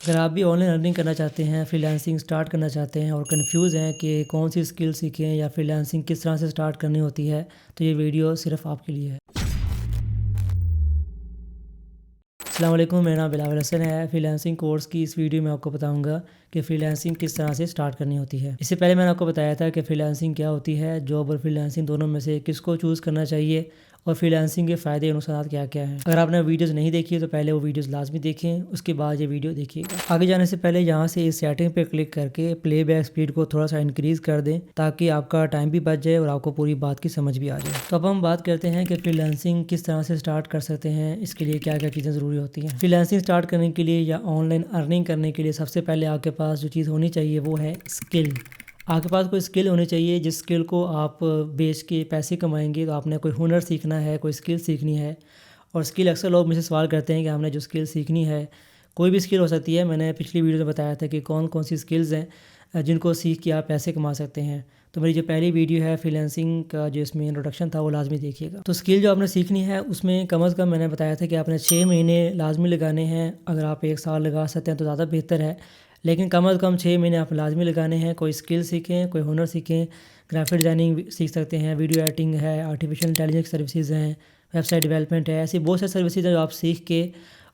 अगर आप भी ऑनलाइन अर्निंग करना चाहते हैं, फ्रीलांसिंग स्टार्ट करना चाहते हैं और कन्फ्यूज़ हैं कि कौन सी स्किल सीखें या फ्रीलांसिंग किस तरह से स्टार्ट करनी होती है, तो ये वीडियो सिर्फ़ आपके लिए है। अस्सलाम वालेकुम, मेरा नाम बिलावल हसन है। फ्रीलांसिंग कोर्स की इस वीडियो में आपको बताऊंगा कि फ़्रीलांसिंग किस तरह से स्टार्ट करनी होती है। इससे पहले मैंने आपको बताया था कि फ़्रीलांसिंग क्या होती है, जॉब और फ्रीलांसिंग दोनों में से किसको चूज़ करना चाहिए और फ्रीलांसिंग के फ़ायदे और नुकसान क्या-क्या हैं। अगर आपने वीडियोज़ नहीं देखी है तो पहले वो वीडियोज़ लाज़मी देखें, उसके बाद ये वीडियो देखिएगा। आगे जाने से पहले यहाँ से इस सेटिंग पे क्लिक करके प्लेबैक स्पीड को थोड़ा-सा इंक्रीज़ कर दें ताकि आपका टाइम भी बच जाए और आपको पूरी बात की समझ भी आ जाए। तो अब हम बात करते हैं कि फ्रीलांसिंग किस तरह से स्टार्ट कर सकते हैं, इसके लिए क्या-क्या चीज़ें ज़रूरी होती हैं। फ्रीलांसिंग स्टार्ट करने के लिए या ऑनलाइन अर्निंग करने के लिए सबसे पहले आपके पास जो चीज़ होनी चाहिए वो है स्किल। आपके पास कोई स्किल होनी चाहिए जिस स्किल को आप बेच के पैसे कमाएँगे। तो आपने कोई हुनर सीखना है, कोई स्किल सीखनी है। और स्किल अक्सर लोग मुझसे सवाल करते हैं कि हमने जो स्किल सीखनी है, कोई भी स्किल हो सकती है। मैंने पिछली वीडियो में बताया था कि कौन-कौन सी स्किल्स हैं जिनको सीख के आप पैसे कमा सकते हैं। तो मेरी जो पहली वीडियो है फ्रीलांसिंग का जो इसमें इंट्रोडक्शन था वो लाज़मी देखिएगा। तो स्किल जो आपने सीखनी है उसमें कम से कम मैंने बताया था कि आपने 6 महीने लाज़मी लगाने हैं। अगर आप 1 साल लगा सकते हैं तो ज़्यादा बेहतर है, लेकिन कम से कम 6 महीने आप लाज़मी लगाने हैं। कोई स्किल सीखें, कोई हुनर सीखें, ग्राफिक डिज़ाइनिंग सीख सकते हैं, वीडियो एडिटिंग है, आर्टिफिशियल इंटेलिजेंस सर्विसेज़ हैं, वेबसाइट डेवलपमेंट है। ऐसी बहुत सारी सर्विसेज हैं जो आप सीख के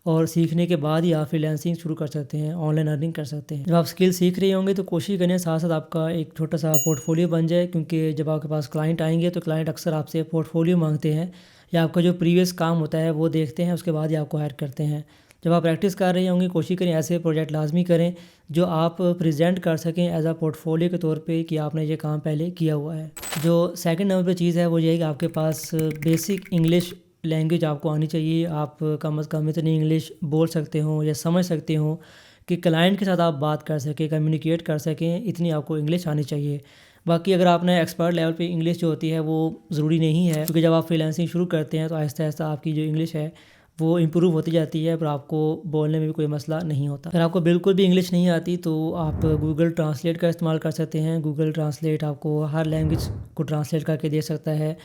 और सीखने के बाद ही आप फ्रीलांसिंग शुरू कर सकते हैं, ऑनलाइन अर्निंग कर सकते हैं। जब आप स्किल सीख रहे होंगे तो कोशिश करें साथ साथ आपका एक छोटा सा पोर्टफोलियो बन जाए, क्योंकि जब आपके पास क्लाइंट आएंगे तो क्लाइंट अक्सर आपसे पोर्टफोलियो मांगते हैं या आपका जो प्रीवियस काम होता है वो देखते हैं, उसके बाद ही आपको हायर करते हैं। जब आप प्रैक्टिस कर रहे होंगे कोशिश करें ऐसे प्रोजेक्ट लाजमी करें जो आप प्रेजेंट कर सकें एज आ पोर्टफोलियो के तौर पे कि आपने ये काम पहले किया हुआ है। जो सेकंड नंबर पे चीज़ है वो ये है कि आपके पास बेसिक इंग्लिश लैंग्वेज आपको आनी चाहिए। आप कम से कम इतनी इंग्लिश बोल सकते हो या समझ सकते हो कि क्लाइंट के साथ आप बात कर सकें, कम्युनिकेट कर सकें, इतनी आपको इंग्लिश आनी चाहिए। बाकी अगर आपने एक्सपर्ट लेवल पे इंग्लिश जो होती है वो ज़रूरी नहीं है, क्योंकि जब आप फ्रीलांसिंग शुरू करते हैं तो आहिस्ता आहिस्ता आपकी जो इंग्लिश है वो इम्प्रूव होती जाती है, पर आपको बोलने में भी कोई मसला नहीं होता। अगर आपको बिल्कुल भी इंग्लिश नहीं आती तो आप गूगल ट्रांसलेट का इस्तेमाल कर सकते हैं। गूगल ट्रांसलेट आपको हर लैंग्वेज को ट्रांसलेट करके दे सकता है।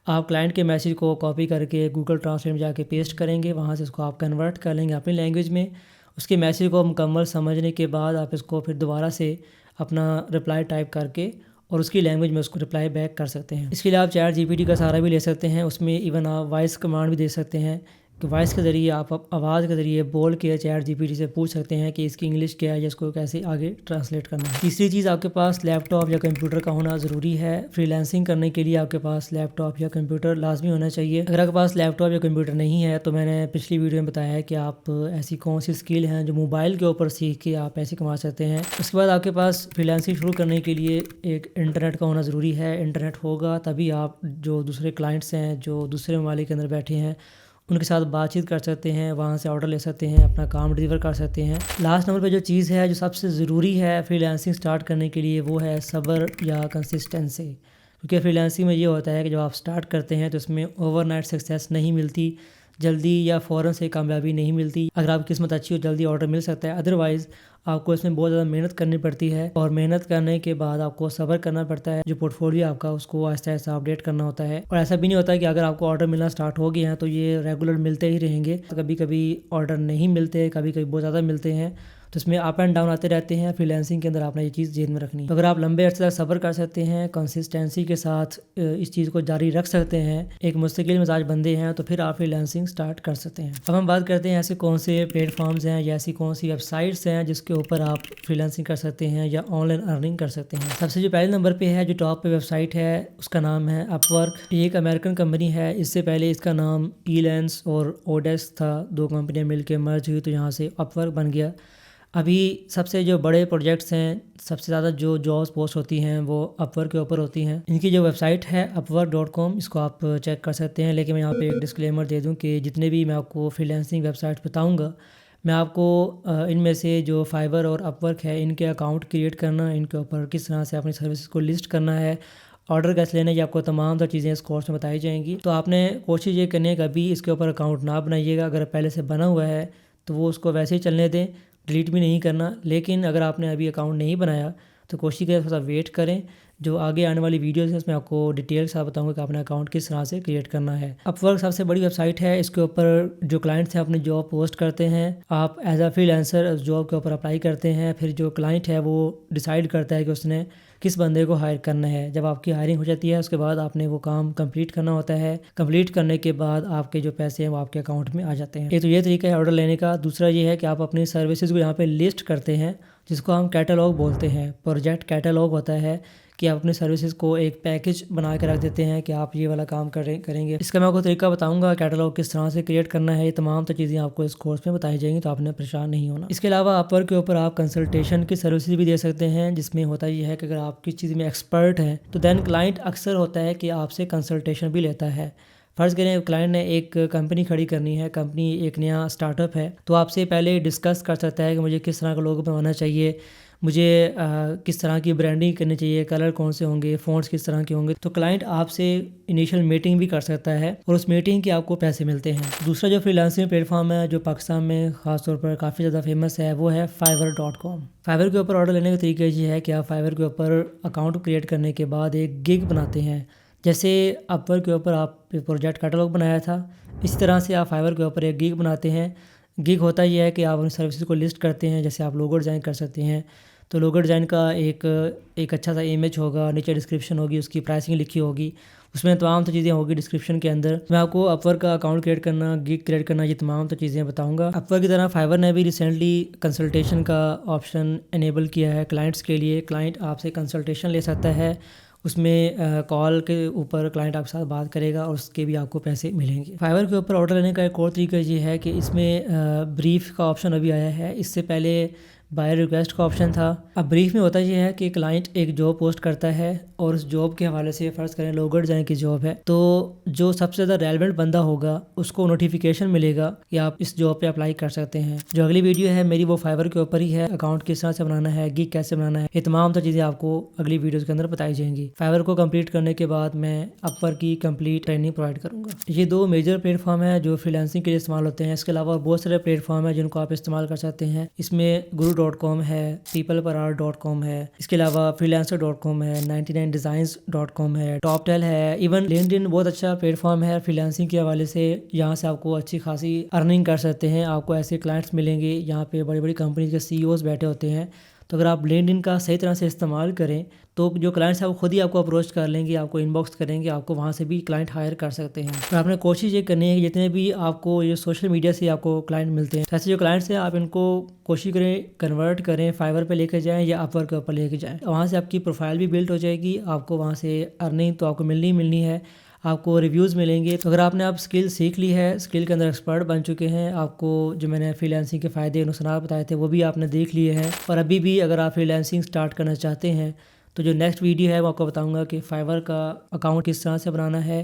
आप क्लाइंट के मैसेज को कॉपी करके गूगल ट्रांसलेट में जाके पेस्ट करेंगे, वहाँ से उसको आप कन्वर्ट कर लेंगे अपनी लैंग्वेज में। उसके मैसेज को मुकम्मल समझने के बाद आप इसको फिर दोबारा से अपना रिप्लाई टाइप करके और उसकी लैंग्वेज में उसको रिप्लाई बैक कर सकते हैं। इसके लिए आप चैट जीपीटी का सहारा भी ले सकते हैं। उसमें इवन आप वॉइस कमांड भी दे सकते हैं कि वॉइस के ज़रिए आप आवाज़ के ज़रिए बोल के चैट जीपीटी से पूछ सकते हैं कि इसकी इंग्लिश क्या है या इसको कैसे आगे ट्रांसलेट करना है। तीसरी चीज़, आपके पास लैपटॉप या कंप्यूटर का होना ज़रूरी है। फ्रीलांसिंग करने के लिए आपके पास लैपटॉप या कंप्यूटर लाजमी होना चाहिए। अगर आपके पास लैपटॉप या कंप्यूटर नहीं है तो मैंने पिछली वीडियो में बताया है कि आप ऐसी कौन सी स्किल हैं जो मोबाइल के ऊपर सीख के आप पैसे कमा सकते हैं। उसके बाद आपके पास फ्रीलांसिंग शुरू करने के लिए एक इंटरनेट का होना ज़रूरी है। इंटरनेट होगा तभी आप जो दूसरे क्लाइंट्स हैं जो दूसरे ममालिक के अंदर बैठे हैं उनके साथ बातचीत कर सकते हैं, वहाँ से ऑर्डर ले सकते हैं, अपना काम डिलीवर कर सकते हैं। लास्ट नंबर पे जो चीज़ है जो सबसे ज़रूरी है फ्रीलांसिंग स्टार्ट करने के लिए वो है सब्र या कंसिस्टेंसी। क्योंकि फ्रीलांसिंग में ये होता है कि जब आप स्टार्ट करते हैं तो इसमें ओवरनाइट सक्सेस नहीं मिलती, जल्दी या फ़ौरन से कामयाबी नहीं मिलती। अगर आपकी किस्मत अच्छी हो जल्दी ऑर्डर मिल सकता है, अदरवाइज़ आपको इसमें बहुत ज़्यादा मेहनत करनी पड़ती है और मेहनत करने के बाद आपको सब्र करना पड़ता है। जो पोर्टफोलियो आपका उसको आहिस्ता आहिस्ता अपडेट करना होता है। और ऐसा भी नहीं होता कि अगर आपको ऑर्डर मिलना स्टार्ट हो गए हैं तो ये रेगुलर मिलते ही रहेंगे। तो कभी कभी ऑर्डर नहीं मिलते, कभी कभी बहुत ज़्यादा मिलते हैं, तो इसमें अप एंड डाउन आते रहते हैं। फ्रीलांसिंग के अंदर आपने ये चीज़ ज़हन में रखनी है। तो अगर आप लंबे अर्से तक सब्र कर सकते हैं, कंसिस्टेंसी के साथ इस चीज़ को जारी रख सकते हैं, एक मुस्तकिल मिजाज बंदे हैं, तो फिर आप फ्रीलांसिंग स्टार्ट कर सकते हैं। अब हम बात करते हैं ऐसे कौन से प्लेटफॉर्म्स हैं या ऐसी कौन सी वेबसाइट्स हैं जिसके ऊपर आप फ्रीलांसिंग कर सकते हैं या ऑनलाइन अर्निंग कर सकते हैं। सबसे जो पहले नंबर पे है, जो टॉप पे वेबसाइट है, उसका नाम है अपवर्क। ये एक अमेरिकन कंपनी है। इससे पहले इसका नाम ईलेंस और ओडेस्क था। 2 कंपनियाँ मिलकर मर्ज हुई तो यहाँ से अपवर्क बन गया। अभी सबसे जो बड़े प्रोजेक्ट्स हैं, सबसे ज़्यादा जो जॉब्स पोस्ट होती हैं वो अपवर्क के ऊपर होती हैं। इनकी जो वेबसाइट है upwork.com, इसको आप चेक कर सकते हैं। लेकिन मैं यहाँ पे एक डिस्क्लेमर दे दूँ कि जितने भी मैं आपको फ्रीलांसिंग वेबसाइट बताऊँगा, मैं आपको इनमें से जो फाइवर और अपवर्क है इनके अकाउंट क्रिएट करना, इनके ऊपर किस तरह से अपनी सर्विस को लिस्ट करना है, ऑर्डर कैसे लेना है, ये आपको तमाम तर चीज़ें इस कोर्स में बताई जाएंगी। तो आपने कोशिश ये करनी है कभी इसके ऊपर अकाउंट ना बनाइएगा। अगर पहले से बना हुआ है तो वो उसको वैसे ही चलने दें, डिलीट भी नहीं करना। लेकिन अगर आपने अभी अकाउंट नहीं बनाया तो कोशिश करें थोड़ा सा वेट करें, जो आगे आने वाली वीडियोस है उसमें आपको डिटेल के साथ बताऊंगा कि अपना अकाउंट किस तरह से क्रिएट करना है। अपवर्क सबसे बड़ी वेबसाइट है। इसके ऊपर जो क्लाइंट्स हैं अपनी जॉब पोस्ट करते हैं, आप एज अ फ्रीलांसर उस जॉब के ऊपर अप्लाई करते हैं, फिर जो क्लाइंट है वो डिसाइड करता है कि उसने किस बंदे को हायर करना है। जब आपकी हायरिंग हो जाती है उसके बाद आपने वो काम कंप्लीट करना होता है। कंप्लीट करने के बाद आपके जो पैसे हैं वो आपके अकाउंट में आ जाते हैं। एक तो ये तरीका है ऑर्डर लेने का। दूसरा ये है कि आप अपनी सर्विसेज को यहाँ पे लिस्ट करते हैं, जिसको हम कैटलॉग बोलते हैं। प्रोजेक्ट कैटलॉग होता है कि आप अपनी सर्विसेज को एक पैकेज बना के रख देते हैं कि आप ये वाला काम करेंगे। इसका मैं आपको तरीका बताऊंगा कैटलॉग किस तरह से क्रिएट करना है। ये तमाम तो चीज़ें आपको इस कोर्स में बताई जाएंगी, तो आपने परेशान नहीं होना। इसके अलावा अपवर्क के ऊपर आप कंसल्टेशन की सर्विसेज भी दे सकते हैं, जिसमें होता ये है कि अगर आप किस चीज़ में एक्सपर्ट हैं तो देन क्लाइंट अक्सर होता है कि आपसे कंसल्टेशन भी लेता है। फ़र्ज़ करें क्लाइंट ने एक कंपनी खड़ी करनी है, कंपनी एक नया स्टार्टअप है, तो आपसे पहले डिस्कस कर सकता है कि मुझे किस तरह का लोगो बनवाना चाहिए, मुझे किस तरह की ब्रांडिंग करनी चाहिए, कलर कौन से होंगे, फ़ॉन्ट्स किस तरह के होंगे। तो क्लाइंट आपसे इनिशियल मीटिंग भी कर सकता है और उस मीटिंग के आपको पैसे मिलते हैं। दूसरा जो फ्रीलांसिंग प्लेटफॉर्म है जो पाकिस्तान में ख़ासतौर पर काफ़ी ज़्यादा फेमस है वो है fiverr.com। फाइवर के ऊपर ऑर्डर लेने का तरीका ये है कि आप फाइवर के ऊपर अकाउंट क्रिएट करने के बाद एक गिग बनाते हैं। जैसे अपवर्क के ऊपर आप प्रोजेक्ट कैटलॉग बनाया था, इसी तरह से आप फाइवर के ऊपर एक गिग बनाते हैं। गिग होता यह है कि आप उन सर्विसेज को लिस्ट करते हैं। जैसे आप लोगो डिज़ाइन कर सकते हैं, तो लोगो डिज़ाइन का एक अच्छा सा इमेज होगा, नीचे डिस्क्रिप्शन होगी, उसकी प्राइसिंग लिखी होगी, उसमें तमाम तो चीज़ें होगी डिस्क्रिप्शन के अंदर। मैं आपको अपवर्क का अकाउंट क्रिएट करना, गिग क्रिएट करना, ये तमाम तो चीज़ें बताऊंगा। अपवर्क की तरह फाइवर ने भी रिसेंटली कंसल्टेशन का ऑप्शन इनेबल किया है क्लाइंट्स के लिए। क्लाइंट आपसे कंसल्टेशन ले सकता है, उसमें कॉल के ऊपर क्लाइंट आपके साथ बात करेगा और उसके भी आपको पैसे मिलेंगे। फाइवर के ऊपर ऑर्डर लेने का एक और तरीका ये है कि इसमें ब्रीफ का ऑप्शन अभी आया है। इससे पहले बायर रिक्वेस्ट का ऑप्शन था। अब ब्रीफ में होता यह है कि क्लाइंट एक जॉब पोस्ट करता है और उस जॉब के हवाले से फ़र्ज़ करें लोगो डिज़ाइन की जॉब है, तो जो सबसे ज़्यादा रेलेवेंट बंदा होगा उसको नोटिफिकेशन मिलेगा कि आप इस जॉब पे अप्लाई कर सकते हैं। जो अगली वीडियो है मेरी वो फाइवर के ऊपर ही है। अकाउंट किस तरह से बनाना है, गिग कैसे बनाना है, ये तमाम तो चीज़ें आपको अगली वीडियोज़ के अंदर बताई जाएंगी। फाइवर को कंप्लीट करने के बाद मैं अपवर्क की कंप्लीट ट्रेनिंग प्रोवाइड करूँगा। ये दो मेजर प्लेटफॉर्म है जो फ्रीलांसिंग के लिए इस्तेमाल होते हैं। इसके अलावा बहुत सारे प्लेटफॉर्म है जिनको आप इस्तेमाल कर सकते हैं। इसमें guru.com है, peopleperar.com है, इसके अलावा freelancer.com है, 99designs.com है, टॉपटेल है, इवन लिंक्डइन बहुत अच्छा प्लेटफॉर्म है फ्रीलांसिंग के हवाले से। यहाँ से आपको अच्छी खासी अर्निंग कर सकते हैं। आपको ऐसे क्लाइंट्स मिलेंगे, यहाँ पे बड़ी बड़ी कंपनी के CEOs बैठे होते हैं। तो अगर आप लिंक्डइन का सही तरह से इस्तेमाल करें तो जो क्लाइंट्स हैं वो खुद ही आपको अप्रोच कर लेंगे, आपको इनबॉक्स करेंगे, आपको वहाँ से भी क्लाइंट हायर कर सकते हैं। तो आपने कोशिश ये करनी है कि जितने भी आपको ये सोशल मीडिया से आपको क्लाइंट मिलते हैं, ऐसे जो क्लाइंट्स हैं आप इनको कोशिश करें कन्वर्ट करें, फाइवर पे लेकर जाएं या अपवर्क के ऊपर लेकर जाएं। वहाँ से आपकी प्रोफाइल भी बिल्ड हो जाएगी, आपको वहाँ से अर्निंग तो आपको मिलनी है, आपको रिव्यूज़ मिलेंगे। तो अगर आपने आप स्किल सीख ली है, स्किल के अंदर एक्सपर्ट बन चुके हैं, आपको जो मैंने फ्रीलांसिंग के फ़ायदे नुकसान बताए थे वो भी आपने देख लिए हैं, और अभी भी अगर आप फ्रीलांसिंग स्टार्ट करना चाहते हैं तो जो नेक्स्ट वीडियो है वो आपको बताऊंगा कि फाइवर का अकाउंट किस तरह से बनाना है,